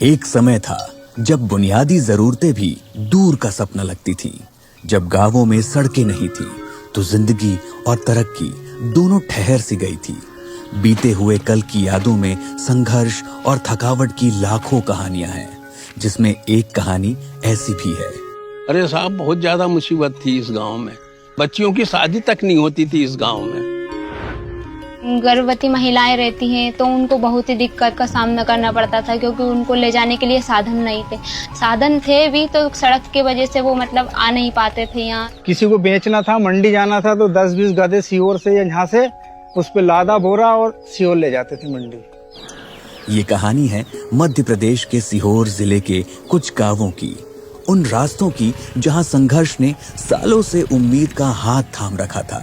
एक समय था जब बुनियादी जरूरतें भी दूर का सपना लगती थी। जब गांवों में सड़कें नहीं थी तो जिंदगी और तरक्की दोनों ठहर सी गई थी। बीते हुए कल की यादों में संघर्ष और थकावट की लाखों कहानियां हैं, जिसमें एक कहानी ऐसी भी है। अरे साहब, बहुत ज्यादा मुसीबत थी इस गांव में। बच्चियों की शादी तक नहीं होती थी इस गांव में। गर्भवती महिलाएं रहती हैं तो उनको बहुत ही दिक्कत का सामना करना पड़ता था, क्योंकि उनको ले जाने के लिए साधन नहीं थे। साधन थे भी तो सड़क की वजह से वो मतलब आ नहीं पाते थे यहाँ। किसी को बेचना था, मंडी जाना था तो 10-20 गधे सीहोर से या यहाँ से उस पे लादा बोरा और सीहोर ले जाते थे मंडी। ये कहानी है मध्य प्रदेश के सीहोर जिले के कुछ गांवों की, उन रास्तों की जहां संघर्ष ने सालों से उम्मीद का हाथ थाम रखा था,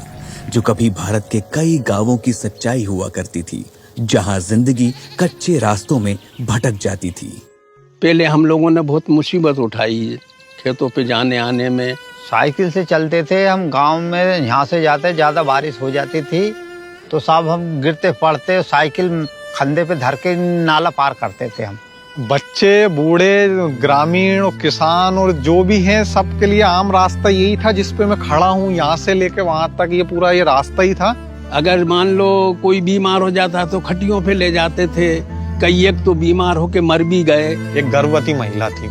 जो कभी भारत के कई गांवों की सच्चाई हुआ करती थी, जहां जिंदगी कच्चे रास्तों में भटक जाती थी। पहले हम लोगों ने बहुत मुसीबत उठाई खेतों पे जाने आने में। साइकिल से चलते थे हम गांव में, यहाँ से जाते ज्यादा बारिश हो जाती थी तो साहब हम गिरते पड़ते, साइकिल खंधे पे धर के नाला पार करते थे हम। बच्चे, बूढ़े, ग्रामीण और किसान और जो भी हैं, सबके लिए आम रास्ता यही था जिस पे मैं खड़ा हूँ। यहाँ से लेके वहां तक ये पूरा ये रास्ता ही था। अगर मान लो कोई बीमार हो जाता तो खटियों पे ले जाते थे। कई एक तो बीमार होके मर भी गए। एक गर्भवती महिला थी,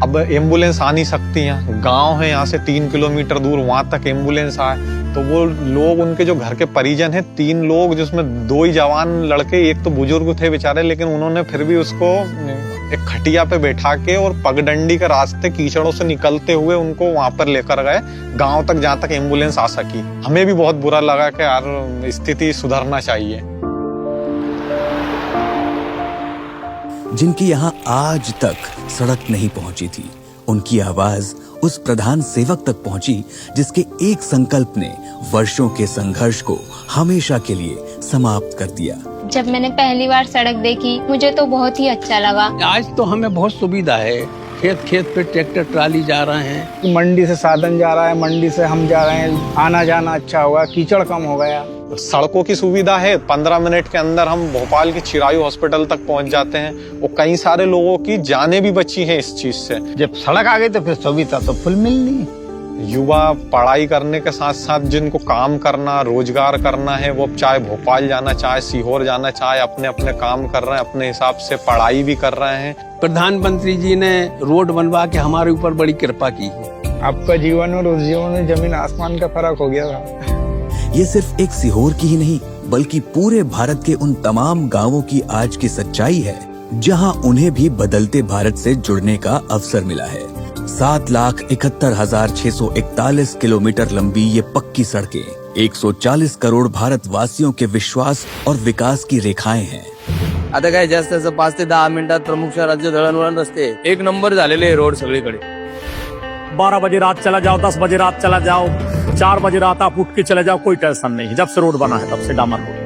अब एम्बुलेंस आ नहीं सकती। यहाँ गांव है, यहाँ से 3 किलोमीटर दूर वहां तक एम्बुलेंस आए तो वो लोग, उनके जो घर के परिजन हैं, 3 लोग जिसमें 2 ही जवान लड़के, एक तो बुजुर्ग थे बेचारे, लेकिन उन्होंने फिर भी उसको एक खटिया पे बैठा के और पगडंडी के रास्ते कीचड़ों से निकलते हुए उनको वहां पर लेकर गए गांव तक, जहां तक एम्बुलेंस आ सकी। हमें भी बहुत बुरा लगा कि यार स्थिति सुधरना चाहिए। जिनकी यहाँ आज तक सड़क नहीं पहुंची थी, उनकी आवाज उस प्रधान सेवक तक पहुंची जिसके एक संकल्प ने वर्षों के संघर्ष को हमेशा के लिए समाप्त कर दिया। जब मैंने पहली बार सड़क देखी मुझे तो बहुत ही अच्छा लगा। आज तो हमें बहुत सुविधा है, खेत खेत पे ट्रैक्टर ट्राली जा रहे हैं। मंडी से साधन जा रहा है, मंडी से हम जा रहे हैं, आना जाना अच्छा हुआ, कीचड़ कम हो गया। सड़कों की सुविधा है, 15 मिनट के अंदर हम भोपाल के चिरायु हॉस्पिटल तक पहुंच जाते हैं। और कई सारे लोगों की जानें भी बची हैं इस चीज से। जब सड़क आ गई तो फिर सुविधा तो फुल मिलनी। युवा पढ़ाई करने के साथ साथ जिनको काम करना, रोजगार करना है, वो चाहे भोपाल जाना, चाहे सीहोर जाना, चाहे अपने अपने काम कर रहे हैं, अपने हिसाब से पढ़ाई भी कर रहे हैं। प्रधानमंत्री जी ने रोड बनवा के हमारे ऊपर बड़ी कृपा की है। आपका जीवन और उस जीवन में जमीन आसमान का फर्क हो गया था। ये सिर्फ एक सीहोर की ही नहीं, बल्कि पूरे भारत के उन तमाम गांवों की आज की सच्चाई है, जहां उन्हें भी बदलते भारत से जुड़ने का अवसर मिला है। 7,71,641 किलोमीटर लंबी ये पक्की सड़कें 140 करोड़ भारतवासियों के विश्वास और विकास की रेखाएं हैं। आता काय जास्त 5 ते 10 मिनिटात प्रमुख शहराचे दळणवळण रस्ते एक नंबर झालेले रोड सगळीकडे। 12 बजे रात चला जाओ, 10 बजे रात चला जाओ, 4 बजे रात आप उठ के चले जाओ, कोई टेंशन नहीं। जब से रोड बना है तब से डामर रोड।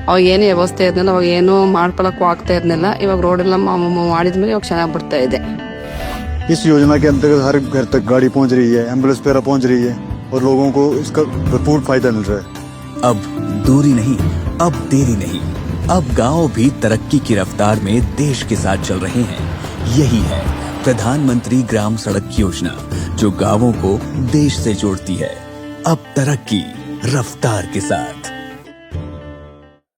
ಅವಾಗ ಏನು ವ್ಯವಸ್ಥೆ ಇರ್ಲಿಲ್ಲ, ಅವಾಗ ಏನು ಮಾಡ್ಕೊಳ್ಳಕ್ಕೂ ಆಗ್ತಾ ಇರ್ಲಿಲ್ಲ। ಇವಾಗ ರೋಡ್ ಎಲ್ಲ ಮಾಡಿದ್ಮೇಲೆ ಇವಾಗ ಚೆನ್ನಾಗಿ ಬರ್ತಾ ಇದೆ। इस योजना के अंतर्गत हर घर तक गाड़ी पहुंच रही है, एम्बुलेंस वगैरह पहुंच रही है और लोगों को इसका भरपूर फायदा मिल रहा है। अब दूरी नहीं, अब देरी नहीं, अब गांव भी तरक्की की रफ्तार में देश के साथ चल रहे हैं। यही है प्रधानमंत्री ग्राम सड़क योजना, जो गांवों को देश से जोड़ती है। अब तरक्की रफ्तार के साथ।